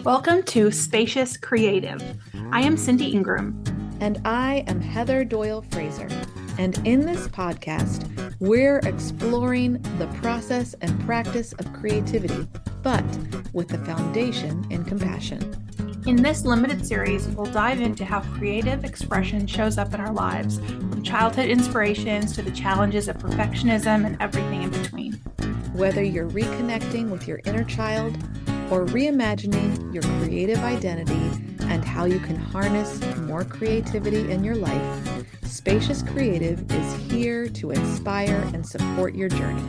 Welcome to Spacious Creative. I am Cindy Ingram. And I am Heather Doyle Fraser. And in this podcast, we're exploring the process and practice of creativity, but with the foundation in compassion. In this limited series, we'll dive into how creative expression shows up in our lives, from childhood inspirations to the challenges of perfectionism and everything in between. Whether you're reconnecting with your inner child or reimagining your creative identity and how you can harness more creativity in your life, Spacious Creative is here to inspire and support your journey.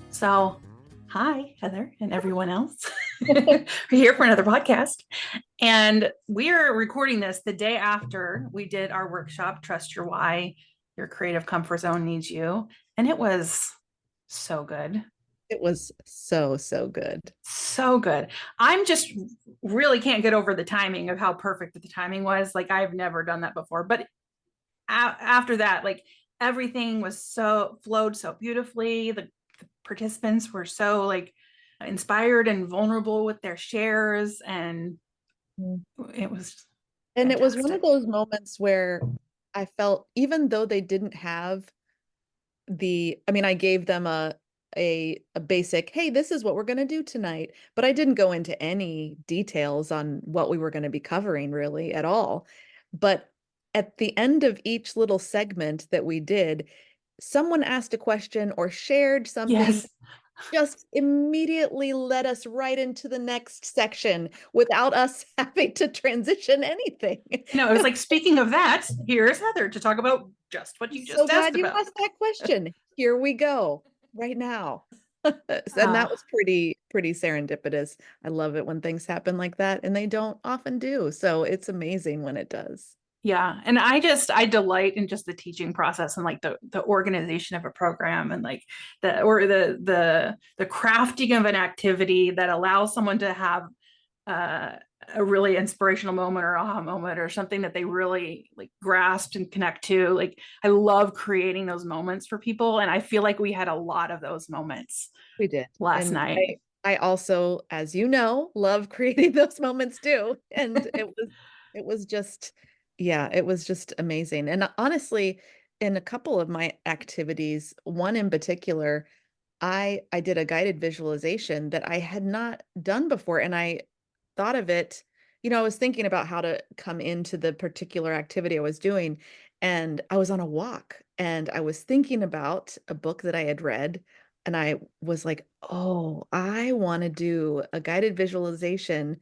So, hi, Heather and everyone else. We're here for another podcast. And we are recording this the day after we did our workshop, Trust Your Why, Your Creative Comfort Zone Needs You. And it was so good. It was so good. So good. I'm just really can't get over the timing of how perfect the timing was. Like, I've never done that before. But after that, like, everything was flowed so beautifully. The participants were so inspired and vulnerable with their shares, and it was fantastic. It was one of those moments where I felt, even though they didn't have I gave them a basic, hey, this is what we're going to do tonight, but I didn't go into any details on what we were going to be covering really at all. But at the end of each little segment that we did, someone asked a question or shared something. Yes. Just immediately led us right into the next section without us having to transition anything. No, it was like, speaking of that, here's Heather to talk about just what you just so asked glad you about. asked that question. Here we go, right now. And that was pretty serendipitous. I love it when things happen like that, and they don't often do. So it's amazing when it does. Yeah. And I delight in just the teaching process and like the organization of a program, and like the crafting of an activity that allows someone to have a really inspirational moment or aha moment or something that they really like grasped and connect to. Like, I love creating those moments for people. And I feel like we had a lot of those moments. We did last night. I also, as you know, love creating those moments too. And it was just, yeah, it was just amazing. And honestly, in a couple of my activities, one in particular, I did a guided visualization that I had not done before. And I thought of it, I was thinking about how to come into the particular activity I was doing. And I was on a walk and I was thinking about a book that I had read. And I was like, oh, I want to do a guided visualization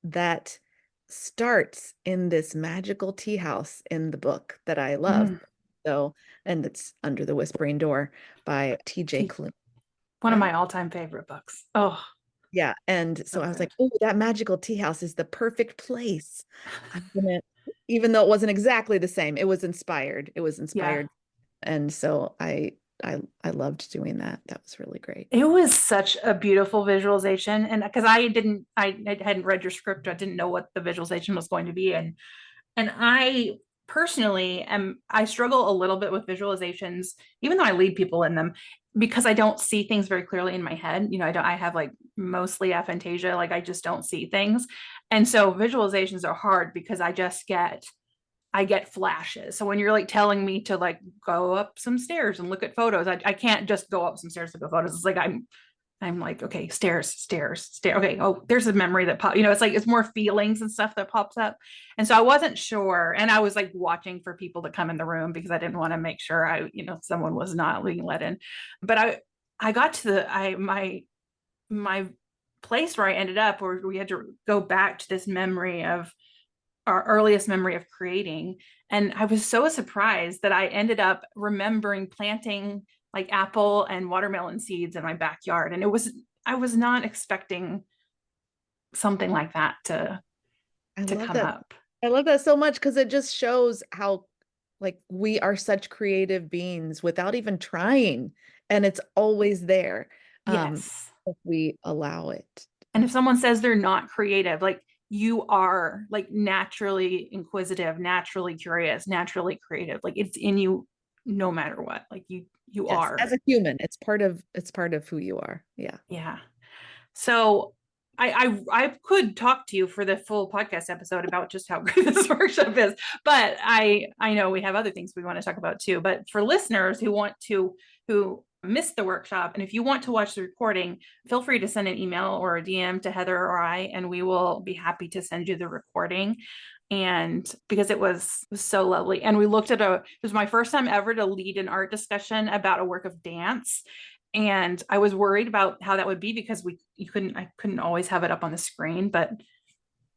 that starts in this magical tea house in the book that I love. So, and it's Under the Whispering Door by T.J. Klune. One of my all-time favorite books. Oh, yeah. And so I was like, oh, that magical tea house is the perfect place. I'm gonna, even though it wasn't exactly the same, it was inspired. Yeah. And so I loved doing that. That was really great. It was such a beautiful visualization. And because I hadn't read your script, I didn't know what the visualization was going to be. And I personally I struggle a little bit with visualizations, even though I lead people in them, because I don't see things very clearly in my head. I have like mostly aphantasia, like I just don't see things. And so visualizations are hard because I get flashes. So when you're like telling me to like go up some stairs and look at photos, I can't just go up some stairs to look at photos. It's like I'm like, okay, stairs. Okay. Oh, there's a memory that it's like, it's more feelings and stuff that pops up. And so I wasn't sure. And I was like watching for people to come in the room because I didn't want to make sure someone was not being let in. But I got to my place where I ended up, where we had to go back to this memory of our earliest memory of creating. And I was so surprised that I ended up remembering planting like apple and watermelon seeds in my backyard. And I was not expecting something like that to come up. I love that so much because it just shows how like we are such creative beings without even trying. And it's always there. Yes. If we allow it. And if someone says they're not creative, like, you are like naturally inquisitive, naturally curious, naturally creative. Like, it's in you no matter what. Like, you yes, are as a human, it's part of who you are. Yeah. So I could talk to you for the full podcast episode about just how great this workshop is, but I know we have other things we want to talk about too. But for listeners who missed the workshop, and if you want to watch the recording, feel free to send an email or a DM to Heather or I, and we will be happy to send you the recording. And because it was so lovely, and we looked at it was my first time ever to lead an art discussion about a work of dance, and I was worried about how that would be because I couldn't always have it up on the screen, but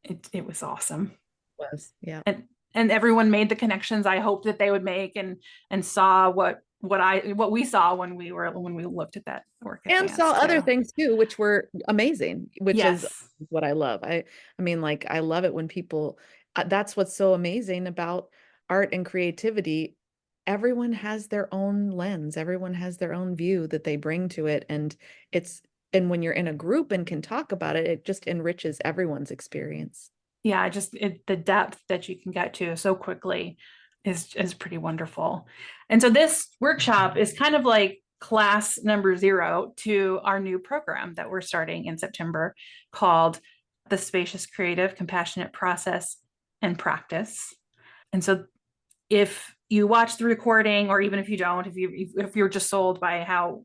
it was awesome. Was, yeah. And everyone made the connections I hoped that they would make, and saw what we saw when we looked at that work of And dance saw other too. things too, which were amazing, which is Yes. what I love. I mean, like, I love it when people, that's what's so amazing about art and creativity. Everyone has their own lens, everyone has their own view that they bring to it. It's, and when you're in a group and can talk about it, it just enriches everyone's experience. Yeah, the depth that you can get to so quickly is pretty wonderful. And so this workshop is kind of like class number 0 to our new program that we're starting in September, called the Spacious Creative Compassionate Process and Practice. And so if you watch the recording, or even if you don't, if you're just sold by how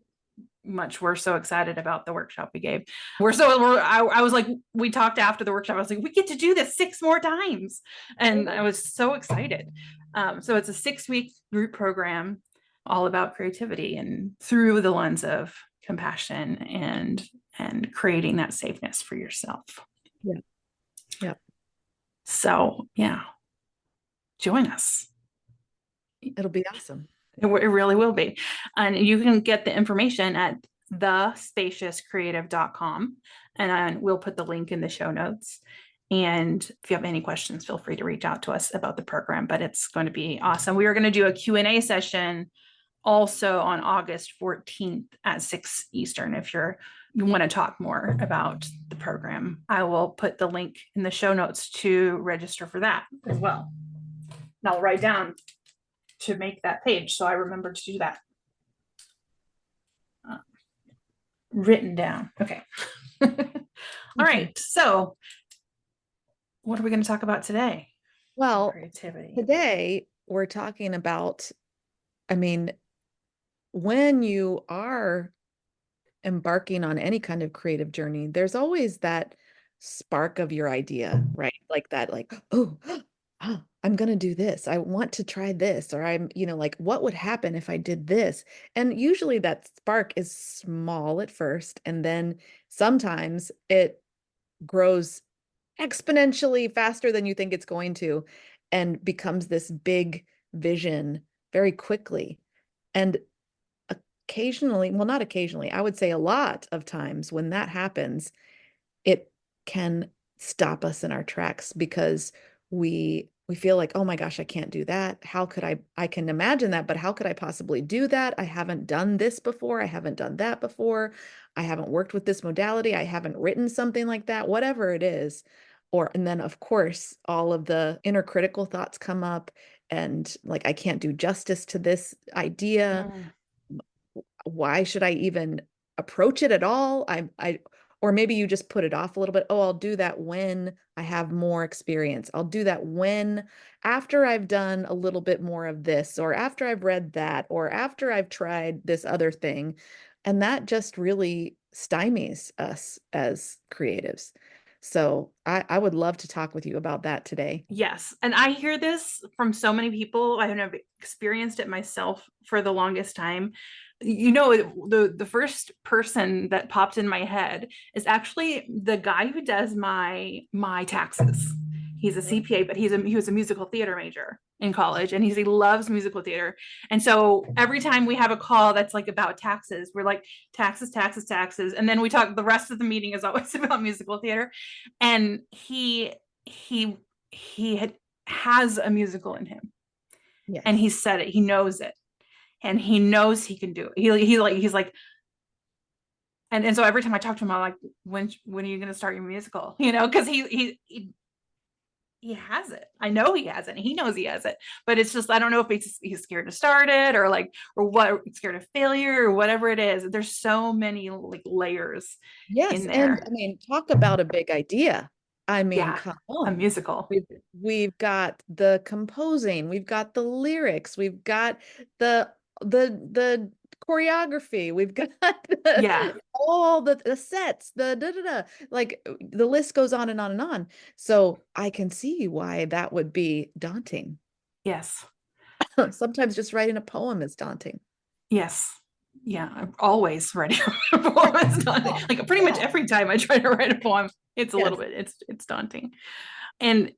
much we're so excited about the workshop we gave, I was like, we talked after the workshop, I was like, we get to do this 6 more times, and I was so excited. So it's a 6-week group program all about creativity and through the lens of compassion and creating that safeness for yourself. Yeah. Yeah. So yeah, join us. It'll be awesome. It really will be. And you can get the information at thespaciouscreative.com. And we'll put the link in the show notes. And if you have any questions, feel free to reach out to us about the program, but it's going to be awesome. We are going to do a Q&A session also on August 14th at 6 Eastern. If you want to talk more about the program, I will put the link in the show notes to register for that as well. And I'll write down to make that page, so I remember to do that. Written down. Okay. All right. So what are we going to talk about today? Well, Creativity. today we're talking about, I mean, when you are embarking on any kind of creative journey, there's always that spark of your idea, right? Like that, like, oh, I'm going to do this. I want to try this. Or I'm, like, what would happen if I did this? And usually that spark is small at first. And then sometimes it grows exponentially faster than you think it's going to, and becomes this big vision very quickly. And occasionally, well, not occasionally, I would say a lot of times when that happens, it can stop us in our tracks because we feel like, oh my gosh, I can't do that. How could I can imagine that, but how could I possibly do that? I haven't done this before. I haven't done that before. I haven't worked with this modality. I haven't written something like that, whatever it is. And then of course, all of the inner critical thoughts come up, and like, I can't do justice to this idea. Why should I even approach it at all? Or maybe you just put it off a little bit. Oh, I'll do that when I have more experience. I'll do that after I've done a little bit more of this, or after I've read that, or after I've tried this other thing. And that just really stymies us as creatives. So I would love to talk with you about that today. Yes. And I hear this from so many people. I have experienced it myself for the longest time. The first person that popped in my head is actually the guy who does my taxes. He's a CPA, but he was a musical theater major in college, and he loves musical theater. And so every time we have a call that's like about taxes, we're like, taxes, taxes, taxes. And then we talk, the rest of the meeting is always about musical theater. And he has a musical in him. Yes. And he said it, he knows it, and he knows he can do it. He's like, and so every time I talk to him, I'm like, when are you going to start your musical? Because he has it. I know he has it. And he knows he has it, but it's just, I don't know if he's scared to start it, or like, or what, scared of failure, or whatever it is. There's so many like layers Yes, in and there. I mean, talk about a big idea. I mean, Yeah. come A on. musical. We've we've got the composing, we've got the lyrics, we've got the the choreography, we've got Yeah. all the sets, the da da da. Like the list goes on and on and on. So I can see why that would be daunting. Yes. Sometimes just writing a poem is daunting. Yes. Yeah. I'm always ready for a poem. It's daunting. Like pretty much every time I try to write a poem, it's a little Yes. bit, it's daunting. And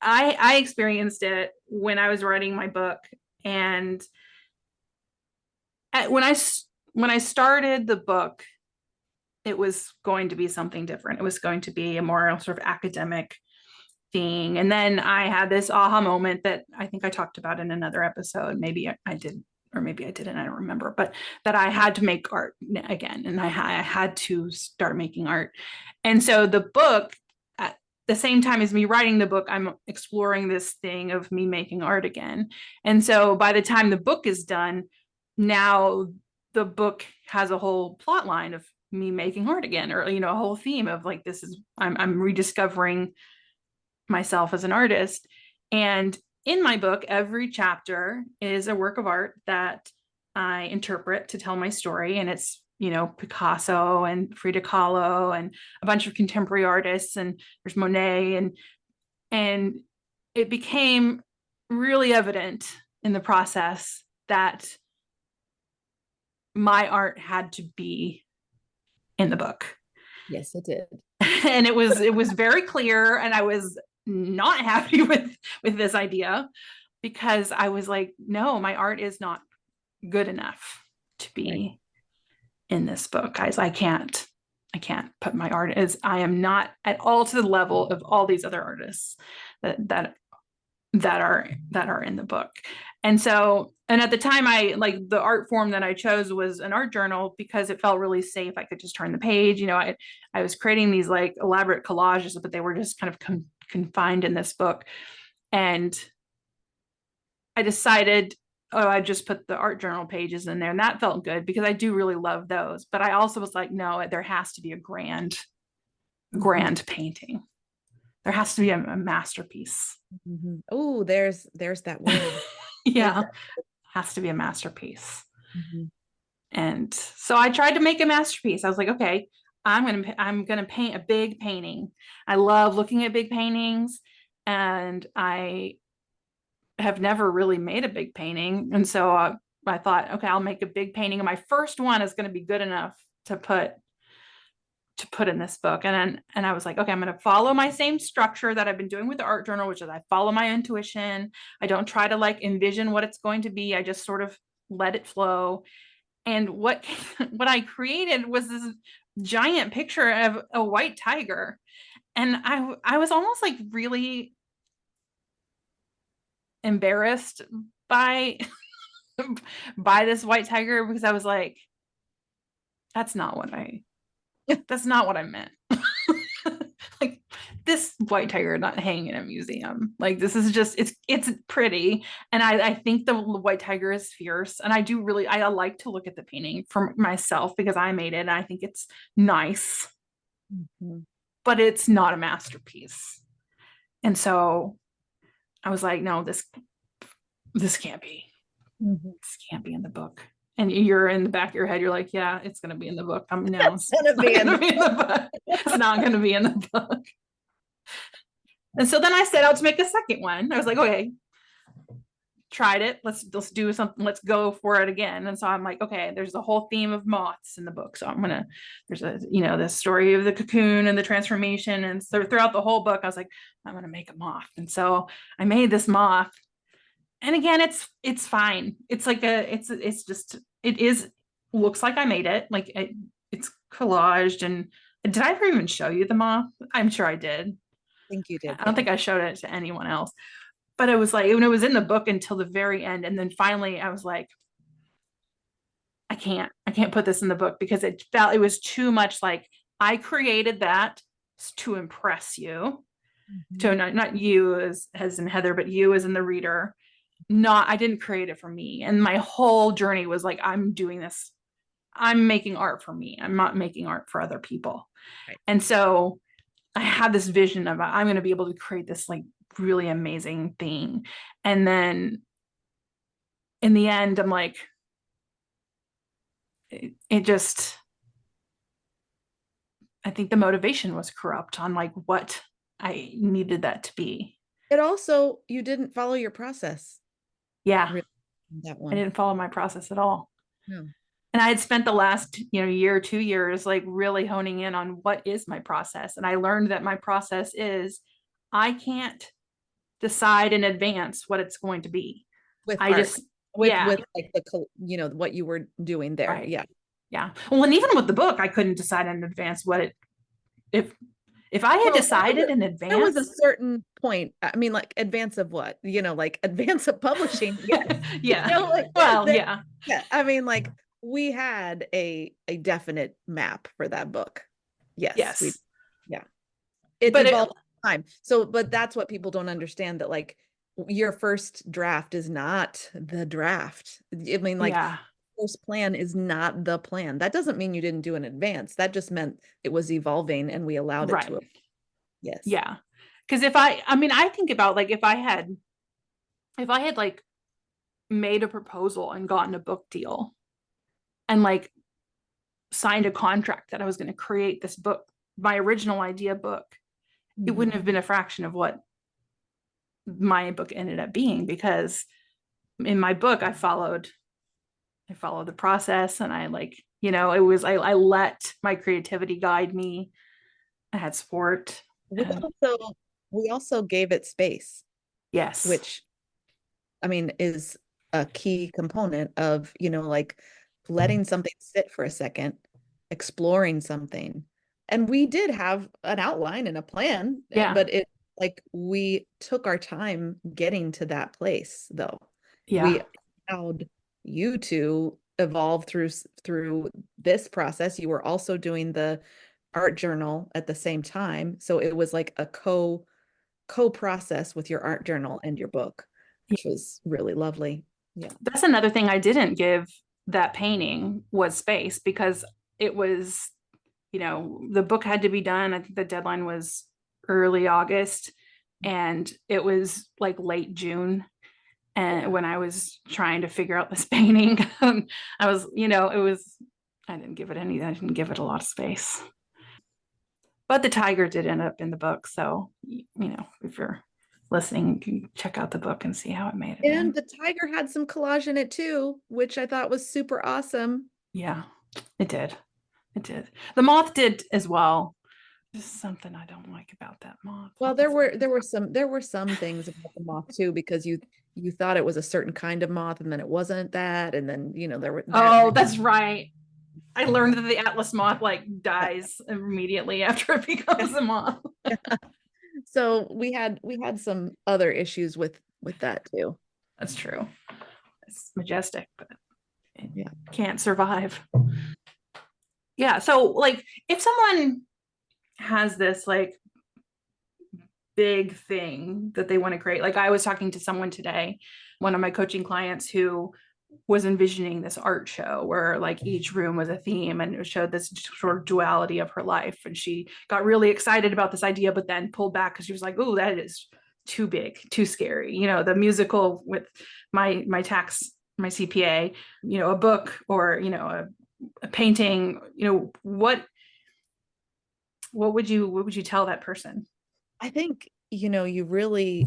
I experienced it when I was writing my book. And when I started the book, it was going to be something different. It was going to be a more sort of academic thing. And then I had this aha moment that I think I talked about in another episode. Maybe I did, or maybe I didn't. I don't remember. But that I had to make art again, and I had to start making art. And so the book, at the same time as me writing the book, I'm exploring this thing of me making art again. And so by the time the book is done, now the book has a whole plot line of me making art again, or a whole theme of like, this is, I'm rediscovering myself as an artist. And in my book, every chapter is a work of art that I interpret to tell my story. And it's, Picasso and Frida Kahlo and a bunch of contemporary artists, and there's Monet, and it became really evident in the process that my art had to be in the book. Yes, it did. And it was very clear, and I was not happy with this idea, because I was like, no, my art is not good enough to Right. be in this book, guys. I can't put my art as, I am not at all to the level of all these other artists that are in the book. And so, and at the time, I like, the art form that I chose was an art journal, because it felt really safe. I could just turn the page. I was creating these like elaborate collages, but they were just kind of confined in this book. And I decided, oh, I just put the art journal pages in there, and that felt good because I do really love those. But I also was like, no, there has to be a grand Mhm. painting. There has to be a masterpiece. Mhm. Oh, there's that word. There's Yeah, that. has to be a masterpiece. Mhm. And so I tried to make a masterpiece. I was like, okay, I'm gonna paint a big painting. I love looking at big paintings, and I have never really made a big painting. And so I thought, okay, I'll make a big painting, and my first one is going to be good enough to put in this book. And I was like, okay, I'm going to follow my same structure that I've been doing with the art journal, which is I follow my intuition. I don't try to like envision what it's going to be. I just sort of let it flow. And what what I created was this giant picture of a white tiger. And I was almost like really embarrassed by by this white tiger, because I was like, that's not what I that's not what I meant. Like, this white tiger not hanging in a museum. Like, this is just, it's pretty. And I think the white tiger is fierce. And I like to look at the painting for myself because I made it and I think it's nice, Mhm. but it's not a masterpiece. And so I was like, no, this can't be. Mhm. This can't be in the book. And you're in the back of your head, you're like, yeah, it's going to be in the book. No, That's it's gonna not be going in to the be in the book. It's not going to be in the book. And so then I set out to make a second one. I was like, okay, tried it. Let's do something. Let's go for it again. And so I'm like, okay, there's a whole theme of moths in the book. So there's the story of the cocoon and the transformation. And so throughout the whole book, I was like, I'm going to make a moth. And so I made this moth. And again, it's fine. It's like it's just, it is, looks like I made it. Like it's collaged. And did I ever even show you the moth? I'm sure I did. think you did, I don't yeah. think I showed it to anyone else. But it was like, when it was in the book until the very end. And then finally I was like, I can't put this in the book, because it was too much like, I created that to impress you. Mhm. So not you as in Heather, but you as in the reader. Not, I didn't create it for me. And my whole journey was like, I'm doing this. I'm making art for me. I'm not making art for other people. Right. And so I had this vision of I'm going to be able to create this like really amazing thing. And then in the end, I'm like, it just, I think the motivation was corrupt on like what I needed that to be. It also, you didn't follow your process, Yeah, really, that I one. didn't follow my process at all. No. And I had spent the last, year, 2 years, like really honing in on what is my process. And I learned that my process is I can't decide in advance what it's going to be. With I art, just, with yeah, like what you were doing there. right. Yeah. Yeah. Well, and even with the book, I couldn't decide in advance what it, if, if I had Well, decided in there was a advance, certain point. I mean, like advance of what? Like advance of publishing. Yes. yeah. Like Well, that. yeah. Yeah. I mean, like we had a definite map for that book. Yes, we. Yes. Yeah. It But it, evolved over time. So, but that's what people don't understand, that like your first draft is not the draft. I mean, like yeah. first plan is not the plan. That doesn't mean you didn't do in advance. That just meant it was evolving and we allowed it Right. to. Yes. Yeah. Because I mean, I think about like if I had like made a proposal and gotten a book deal and like signed a contract that I was going to create this book, my original idea book, it wouldn't Mhm. have been a fraction of what my book ended up being because in my book I followed the process and I like, it was I let my creativity guide me. I had support. We And also we also gave it space, yes. which I mean is a key component of, like letting something sit for a second, exploring something. And we did have an outline and a plan, Yeah. but it like we took our time getting to that place though. Yeah. We allowed you to evolve through this process. You were also doing the art journal at the same time. So it was like a co-process with your art journal and your book, which was really lovely. Yeah. That's another thing I didn't give that painting was space because it was, the book had to be done. I think the deadline was early August and it was like late June. And Yeah. when I was trying to figure out this painting, I was, I didn't give it a lot of space. But the tiger did end up in the book. So, if you're listening, you can check out the book and see how it made it And in. the tiger had some collage in it too, which I thought was super awesome. Yeah, it did. It did. The moth did as well. Just something I don't like about that moth. Well, there were some things about the moth too, because you thought it was a certain kind of moth and then it wasn't that. And then, there were that. Oh, that's right. I learned that the Atlas moth like dies immediately after it becomes a moth. So we had some other issues with that too. That's true. It's majestic, but it Yeah. can't survive. Yeah. So, like, if someone has this like big thing that they want to create, like, I was talking to someone today, one of my coaching clients who was envisioning this art show where like each room was a theme and it showed this sort of duality of her life. And she got really excited about this idea, but then pulled back because she was like, oh, that is too big, too scary. The musical with my tax, my CPA, a book or, a painting, what would you tell that person? I think, you really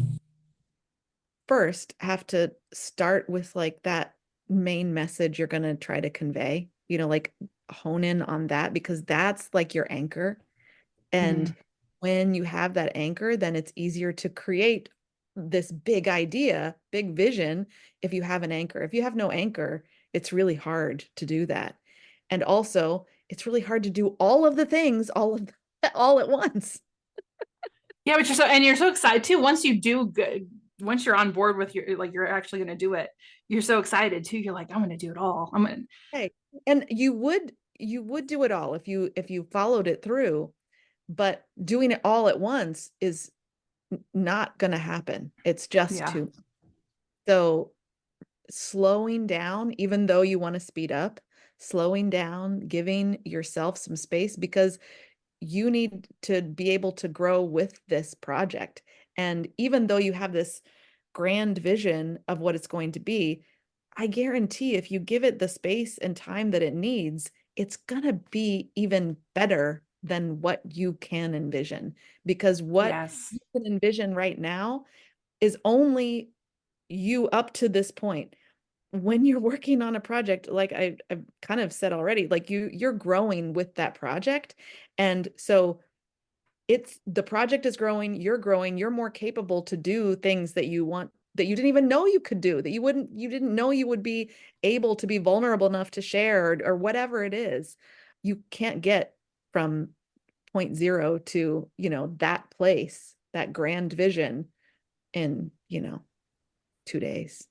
first have to start with like that main message you're going to try to convey, like hone in on that, because that's like your anchor. And Mm, when you have that anchor, then it's easier to create this big idea, big vision if you have an anchor. If you have no anchor, it's really hard to do that. And also, it's really hard to do all of the things all at once. yeah, but you're so excited too. Once you do good, once you're on board with your like you're actually going to do it, you're so excited too. You're like, I'm going to do it all. I'm going to. Okay. And you would do it all if you followed it through, but doing it all at once is not going to happen. It's just Yeah. too. So slowing down, even though you want to speed up, slowing down, giving yourself some space because you need to be able to grow with this project. And even though you have this grand vision of what it's going to be, I guarantee if you give it the space and time that it needs, it's going to be even better than what you can envision. Because what Yes. you can envision right now is only you up to this point. When you're working on a project, like I've kind of said already, like you're growing with that project. And so it's the project is growing, you're growing, you're more capable to do things that you want that you didn't even know you could do, that you didn't know you would be able to be vulnerable enough to share or whatever it is. You can't get from point zero to, that place, that grand vision in, 2 days.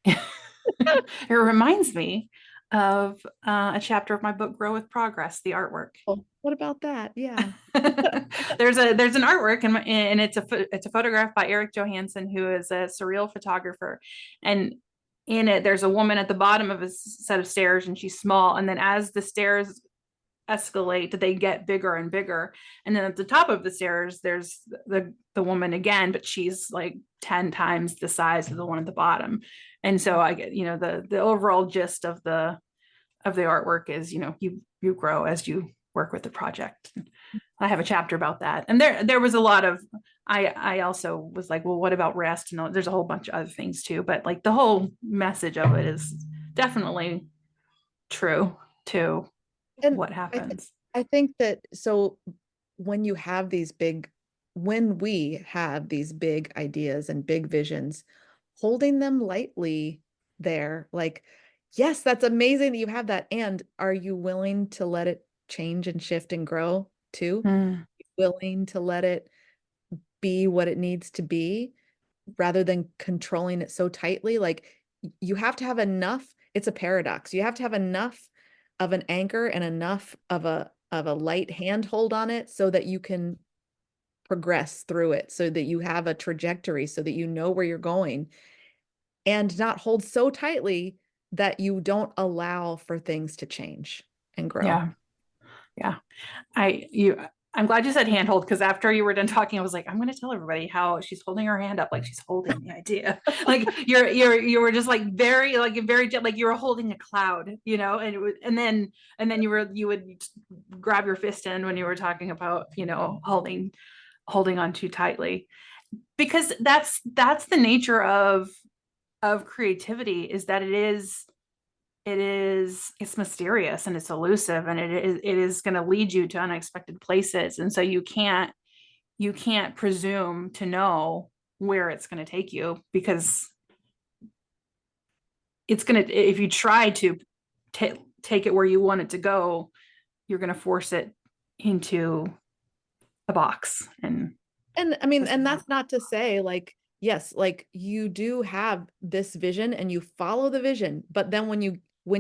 It reminds me of a chapter of my book, Grow with Progress, the artwork. Oh, what about that? Yeah. There's an artwork and it's a photograph by Eric Johansson, who is a surreal photographer, and in it there's a woman at the bottom of a set of stairs and she's small, and then as the stairs escalate, they get bigger and bigger, and then at the top of the stairs there's the woman again, but she's like 10 times the size of the one at the bottom. And so I get, the overall gist of the artwork is, you grow as you work with the project. I have a chapter about that. And there was a lot of, I also was like, well, what about rest? And there's a whole bunch of other things too, but like the whole message of it is definitely true to And what happens. I think that so when you have these big, when we have these big ideas and big visions, holding them lightly there, like, yes, that's amazing that you have that. And are you willing to let it change and shift and grow too? Mm, Willing to let it be what it needs to be rather than controlling it so tightly? Like you have to have enough, it's a paradox. You have to have enough of an anchor and enough of a light handhold on it so that you can progress through it, so that you have a trajectory, so that you know where you're going, and not hold so tightly that you don't allow for things to change and grow. yeah. Yeah. I'm glad you said handhold, because after you were done talking, I was like, I'm going to tell everybody how she's holding her hand up like she's holding the idea. Like you were just like you were holding a cloud, and and then you would grab your fist in when you were talking about, holding on too tightly, because that's the nature of creativity, is that it's mysterious and it's elusive, and it is going to lead you to unexpected places, and so you can't presume to know where it's going to take you, because it's going to, if you try to take it where you want it to go, you're going to force it into a box. And I mean, This is and that's not to say like, yes, like you do have this vision and you follow the vision, but then when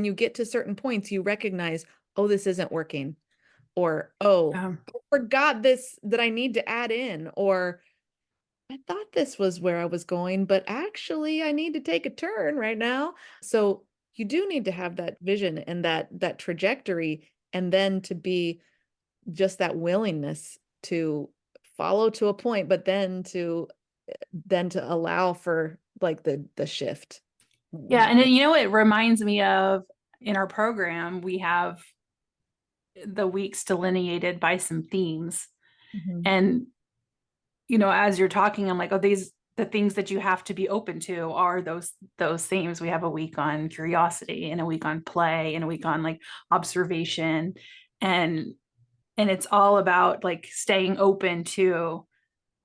you get to certain points, you recognize, oh, this isn't working, or oh, um, I forgot this that I need to add in, or I thought this was where I was going, but actually I need to take a turn right now. So you do need to have that vision and that trajectory, and then to be just that willingness to follow to a point, but then to allow for like the shift when yeah, it and when then, it reminds me of, in our program we have the weeks delineated by some themes, Mhm. and as you're talking, I'm like, oh, these the things that you have to be open to are those themes. We have a week on curiosity and a week on play and a week on like observation, and it's all about like staying open to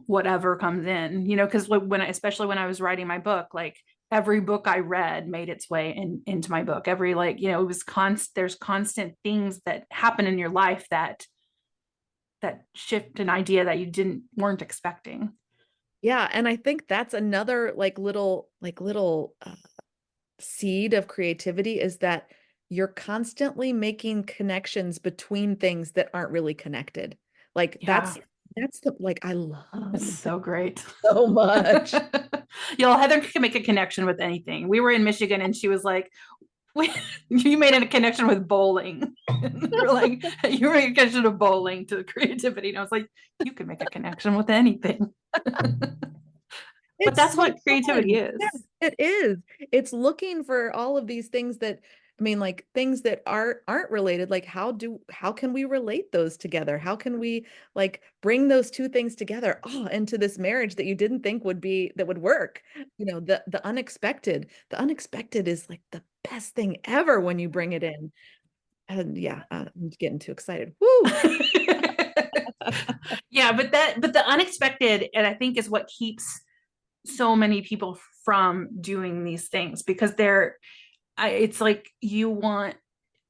whatever comes in, because especially when I was writing my book, like every book I read made its way into my book. Every, like, it was there's constant things that happen in your life that shift an idea that you weren't expecting. Yeah, and I think that's another like little seed of creativity is that you're constantly making connections between things that aren't really connected. Like Yeah. that's the, like, I It's love that so great. so much. Heather can make a connection with anything. We were in Michigan and she was like, you made a connection with bowling. We're like, you made a connection of bowling to creativity. And I was like, you can make a connection with anything. But It's that's so what creativity fun. Yeah, is. it is. It's looking for all of these things that, I mean, like things that aren't related. Like how can we relate those together? How can we like bring those two things together, oh, into this marriage that you didn't think that would work? You know, the unexpected. The unexpected is like the best thing ever when you bring it in. And yeah, I'm getting too excited. Woo! Yeah, but the unexpected, and I think is what keeps so many people from doing these things because it's like you want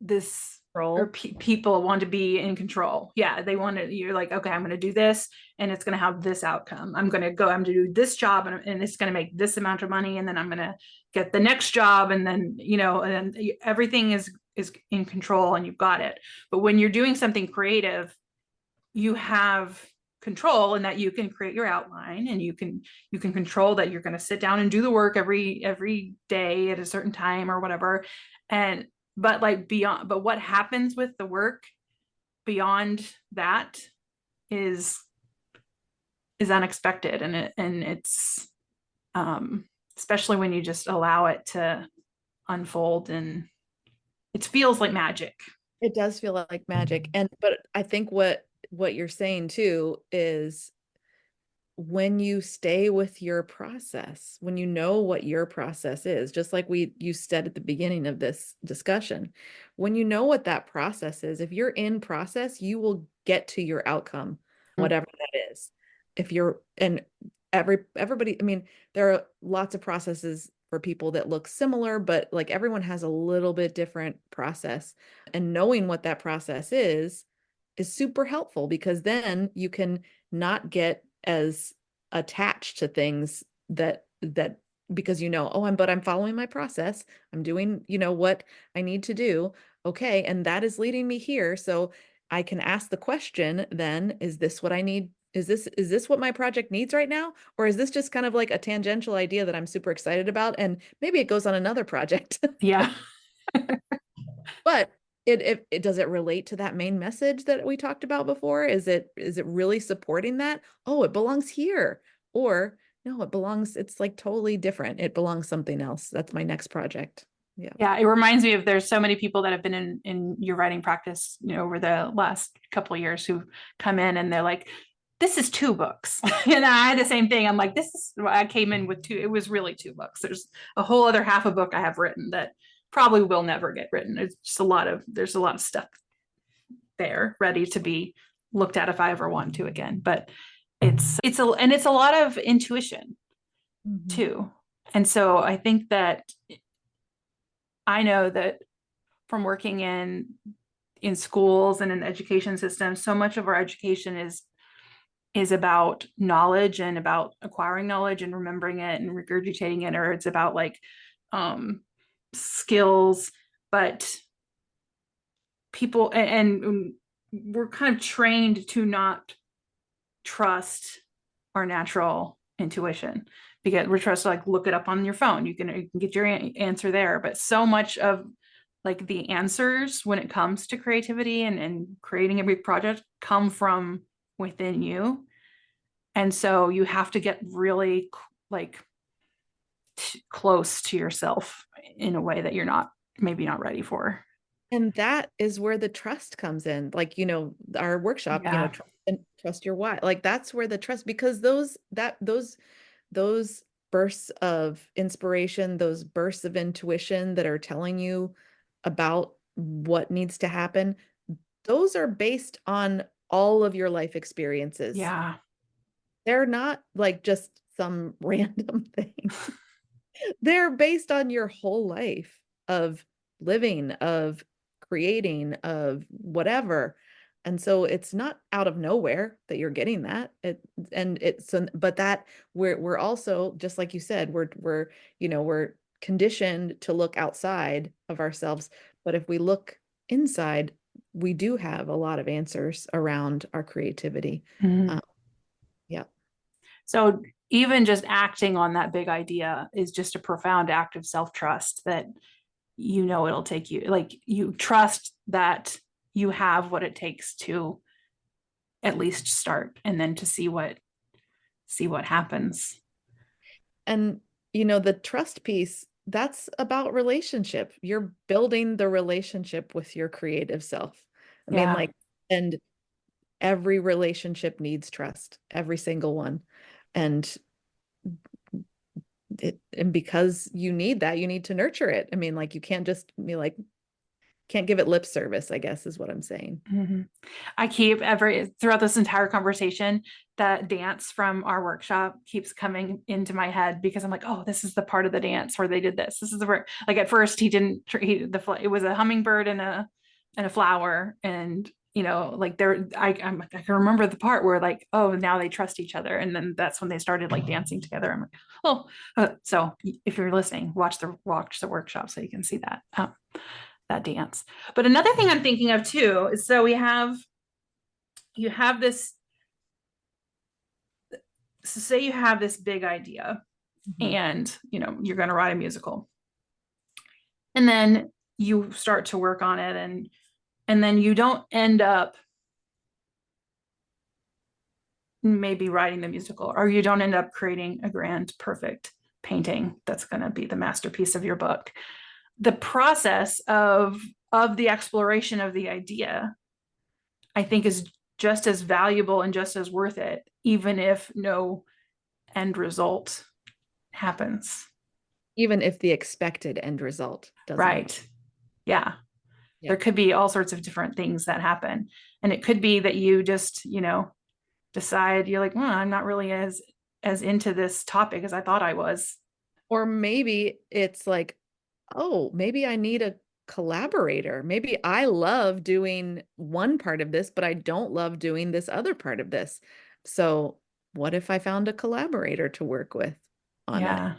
this, or Roll. people want to be in control. Yeah, they want to, you're like, okay, I'm going to do this and it's going to have this outcome. I'm going to do this job and it's going to make this amount of money. And then I'm going to get the next job. And then, and then everything is in control and you've got it. But when you're doing something creative, you have control in that you can create your outline and you can control that you're going to sit down and do the work every day at a certain time or whatever. And but like beyond, but what happens with the work beyond that is unexpected, and it's especially when you just allow it to unfold, and it feels like magic. It does feel like magic. And but I think what you're saying too is when you stay with your process, when you know what your process is, just like you said at the beginning of this discussion, when you know what that process is, if you're in process, you will get to your outcome, whatever that is. If you're and everybody, I mean, there are lots of processes for people that look similar, but like everyone has a little bit different process. And knowing what that process is super helpful because then you can not get as attached to things that because oh, I'm following my process. I'm doing, what I need to do. Okay, and that is leading me here. So I can ask the question then, is this what I need? Is this what my project needs right now? Or is this just kind of like a tangential idea that I'm super excited about and maybe it goes on another project? Yeah. But it does it relate to that main message that we talked about before? Is it really supporting that? Oh, it belongs here. Or no, it's like totally different. It belongs something else. That's my next project. Yeah. Yeah, it reminds me of, there's so many people that have been in your writing practice, over the last couple of years, who come in and they're like, this is two books. And I had the same thing. I'm like, I came in with two, it was really two books. There's a whole other half a book I have written that probably will never get written. There's a lot of stuff there ready to be looked at if I ever want to again. But it's a lot of intuition Mhm. too. And so I think that I know that from working in schools and in education systems, so much of our education is about knowledge and about acquiring knowledge and remembering it and regurgitating it, or it's about like skills. But people, and we're kind of trained to not trust our natural intuition, because we're supposed to like look it up on your phone. You can get your answer there. But so much of like the answers when it comes to creativity and creating a big project come from within you. And so you have to get really like close to yourself in a way that you're maybe not ready for. And that is where the trust comes in. Like, our workshop, Yeah. trust your why. Like that's where the trust, because those bursts of inspiration, those bursts of intuition that are telling you about what needs to happen, those are based on all of your life experiences. Yeah. They're not like just some random thing. They're based on your whole life of living, of creating, of whatever. And so it's not out of nowhere that you're getting that. But that we're also, just like you said, we're conditioned to look outside of ourselves. But if we look inside, we do have a lot of answers around our creativity. Mhm. Yeah. So even just acting on that big idea is just a profound act of self-trust that it'll take you, like you trust that you have what it takes to at least start and then to see what happens. And, the trust piece, that's about relationship. You're building the relationship with your creative self. I mean, Yeah. like, and every relationship needs trust, every single one. And and because you need that, you need to nurture it. I mean, like, you can't just be like, can't give it lip service, I guess is what I'm saying. Mhm. I keep throughout this entire conversation, that dance from our workshop keeps coming into my head because I'm like, oh, this is the part of the dance where they did this. This is the part. Like at first, it was a hummingbird and a flower, and like I can remember the part where like, oh, now they trust each other, and then that's when they started like dancing together. I'm like, oh, so if you're listening, watch the workshop so you can see that dance. But another thing I'm thinking of too is, so you have this, so say you have this big idea Mhm. and you're going to write a musical, and then you start to work on it, and then you don't end up maybe writing the musical, or you don't end up creating a grand perfect painting that's going to be the masterpiece of your book. The process of the exploration of the idea, I think, is just as valuable and just as worth it, even if no end result happens. Even if the expected end result doesn't happen. Right. Yeah. Yeah. There could be all sorts of different things that happen. And it could be that you just, decide you're like, I'm not really as into this topic as I thought I was. Or maybe it's like, oh, maybe I need a collaborator. Maybe I love doing one part of this, but I don't love doing this other part of this. So what if I found a collaborator to work with on it? Yeah.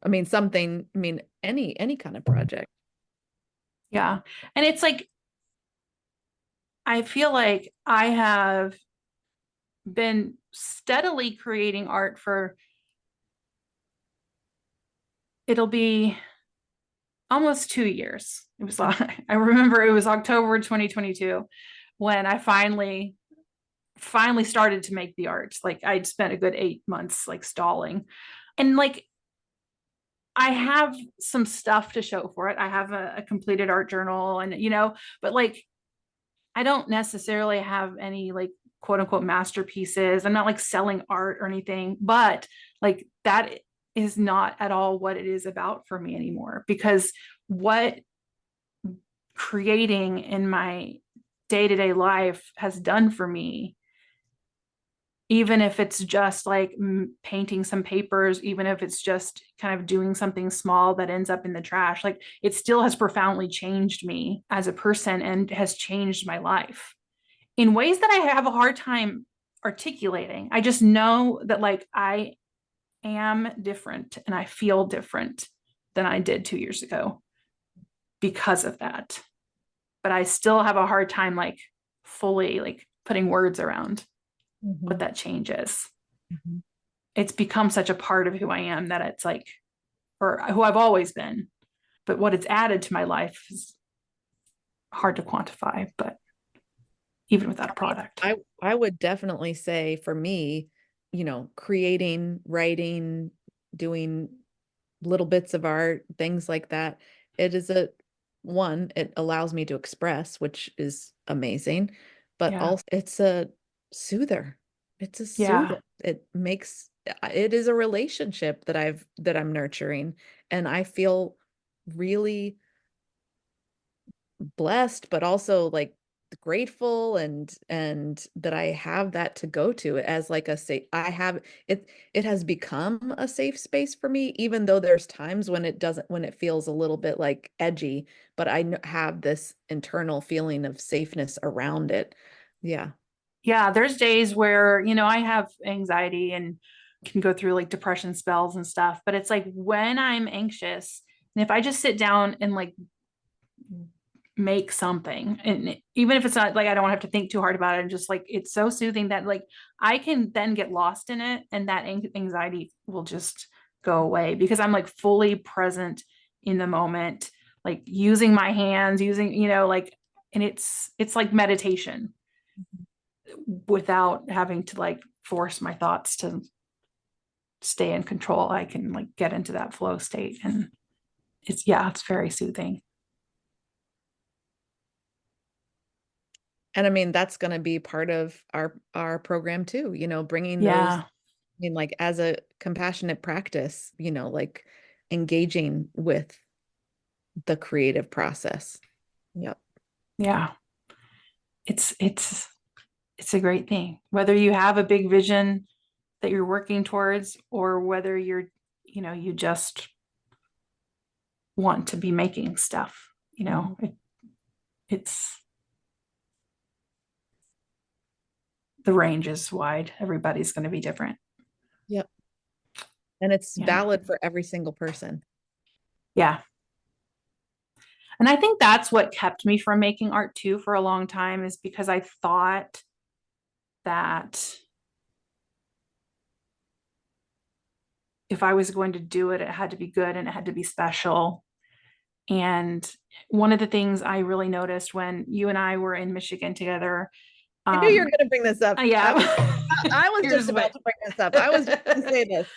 I mean, any kind of project. Yeah. And it's like, I feel like I have been steadily creating art for, it'll be almost 2 years. It was, I remember it was October 2022 when I finally started to make the art. Like I'd spent a good 8 months like stalling. And like I have some stuff to show for it. I have a completed art journal, and but like I don't necessarily have any like quote unquote masterpieces. I'm not like selling art or anything, but like that is not at all what it is about for me anymore, because what creating in my day-to-day life has done for me, even if it's just like painting some papers, even if it's just kind of doing something small that ends up in the trash, like it still has profoundly changed me as a person and has changed my life in ways that I have a hard time articulating. I just know that like I am different and I feel different than I did 2 years ago because of that. But I still have a hard time like fully like putting words around what Mhm. that change is. Mhm. It's become such a part of who I am that it's like, or who I've always been. But what it's added to my life is hard to quantify, but even without a product. I would definitely say for me, creating, writing, doing little bits of art, things like that, it is it allows me to express, which is amazing, but Yeah. also it's a soother. It's a Yeah. soother. It is a relationship that I'm nurturing, and I feel really blessed, but also like grateful and that I have that to go to as like a safe. It has become a safe space for me, even though there's times when it feels a little bit like edgy, but have this internal feeling of safeness around it. Yeah. Yeah. There's days where, I have anxiety and can go through like depression spells and stuff, but it's like when I'm anxious, and if I just sit down and like make something. And even if it's not like, I don't have to think too hard about it, and just like, it's so soothing that like I can then get lost in it, and that anxiety will just go away because I'm like fully present in the moment, like using my hands, using, like, and it's like meditation without having to like force my thoughts to stay in control. I can like get into that flow state, and it's very soothing. And I mean, that's going to be part of our program too, bringing those, Yeah. like as a compassionate practice, like engaging with the creative process. Yep. Yeah. It's a great thing. Whether you have a big vision that you're working towards, or whether you just want to be making stuff, Mhm. it's the range is wide. Everybody's going to be different. Yep. And it's Yeah. valid for every single person. Yeah. And I think that's what kept me from making art too for a long time, is because I thought that if I was going to do it, it had to be good and it had to be special. And one of the things I really noticed when you and I were in Michigan together, I knew you were um, going to bring this up. yeah, I was you're just just about wait. to bring this up. I was just going to say this.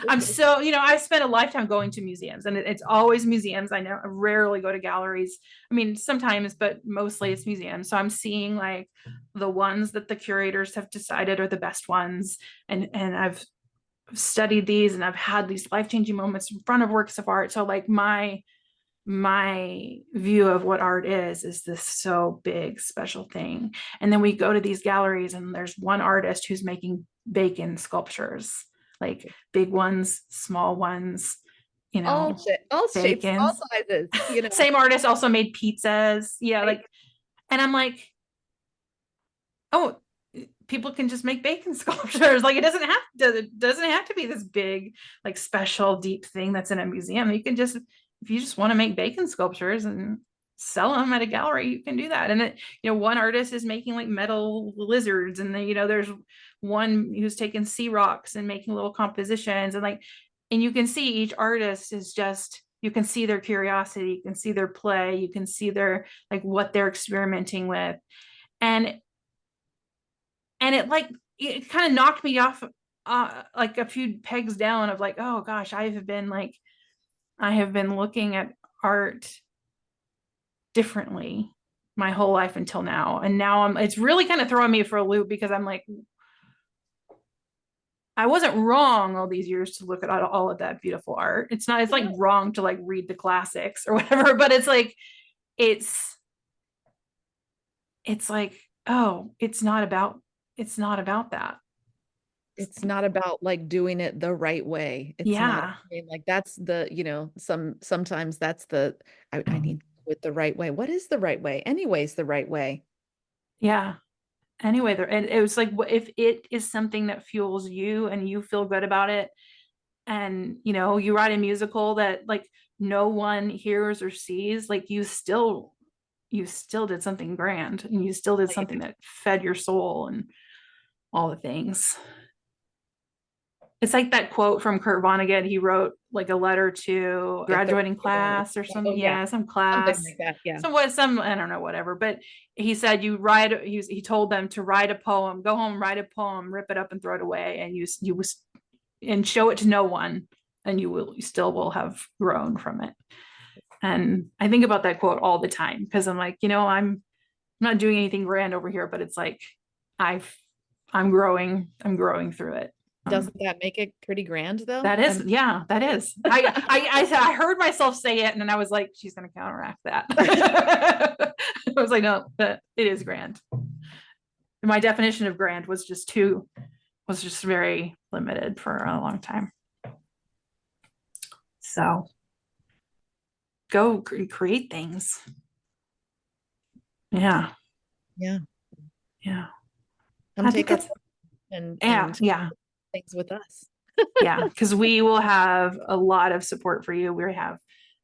I'm so, I've spent a lifetime going to museums, and it's always museums. I rarely go to galleries. I mean, sometimes, but mostly it's museums. So I'm seeing like the ones that the curators have decided are the best ones. And I've studied these, and I've had these life-changing moments in front of works of art. So like my view of what art is this so big special thing. And then we go to these galleries, and there's one artist who's making bacon sculptures, like big ones, small ones, All shapes, all bacons. sizes, Same artist also made pizzas. Yeah, right? like, and I'm like, oh, people can just make bacon sculptures. Like, it doesn't have to be this big, like special deep thing that's in a museum. You can just, if you just want to make bacon sculptures and sell them at a gallery, you can do that. And one artist is making like metal lizards, and then there's one who's taking sea rocks and making little compositions, and like, and you can see each artist is just, you can see their curiosity, you can see their play, you can see their, like, what they're experimenting with. And it like, it kind of knocked me off, like a few pegs down of like, oh gosh, I have been looking at art differently my whole life until now. And now it's really kind of throwing me for a loop, because I'm like, I wasn't wrong all these years to look at all of that beautiful art. It's like wrong to like read the classics or whatever, but it's like, it's it's like, oh, it's not about that. It's not about like doing it the right way. It's not, Yeah. I mean, like that's the, sometimes that's the, I need to do it the right way. What is the right way? Anyways, the right way. Yeah. Anyway, and it was like, if it is something that fuels you and you feel good about it, and you write a musical that like no one hears or sees, like you still did something grand, and you still did something that fed your soul and all the things. It's like that quote from Kurt Vonnegut. He wrote like a letter to Get the, graduating class or oh yeah, some something class. like that. Yeah. Some, I don't know, whatever. But he said, he told them to write a poem, go home, write a poem, rip it up and throw it away, and and show it to no one, and you still will have grown from it. And I think about that quote all the time, because I'm like, I'm not doing anything grand over here, but it's like, I've I'm growing through it. Doesn't that make it pretty grand though? That is, yeah, that is. I heard myself say it, and then I was like, she's going to counteract that. I was like, no, but it is grand. My definition of grand was just very limited for a long time. So go create things. Yeah. Yeah. Yeah. Come I think take our that's, and yeah. Yeah. things with us. Yeah. Because we will have a lot of support for you. We have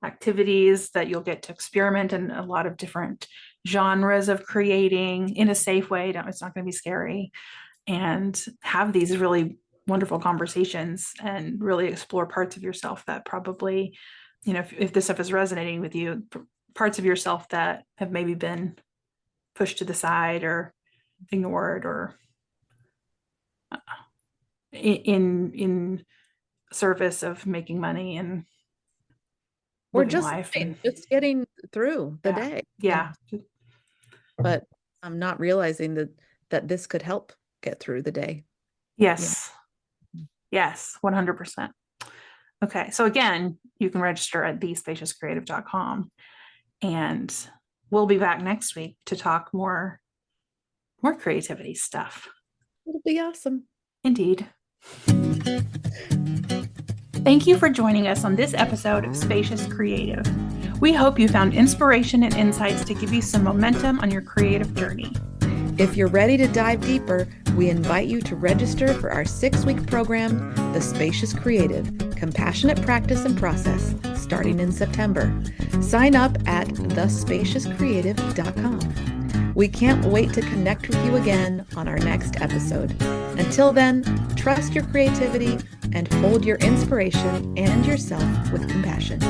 activities that you'll get to experiment in a lot of different genres of creating in a safe way. It's not going to be scary, and have these really wonderful conversations and really explore parts of yourself that probably, if this stuff is resonating with you, parts of yourself that have maybe been pushed to the side or ignored, or in service of making money and Or living just life. And just getting through the yeah, day. yeah, But I'm not realizing that this could help get through the day. yes, yes, 100%. Okay, so again, you can register at thespaciouscreative.com, and we'll be back next week to talk more creativity stuff. It'll be awesome. Indeed. Thank you for joining us on this episode of Spacious Creative. We hope you found inspiration and insights to give you some momentum on your creative journey. If you're ready to dive deeper, we invite you to register for our 6-week program, The Spacious Creative, Compassionate Practice and Process, starting in September. Sign up at thespaciouscreative.com. We can't wait to connect with you again on our next episode. Until then, trust your creativity and hold your inspiration and yourself with compassion.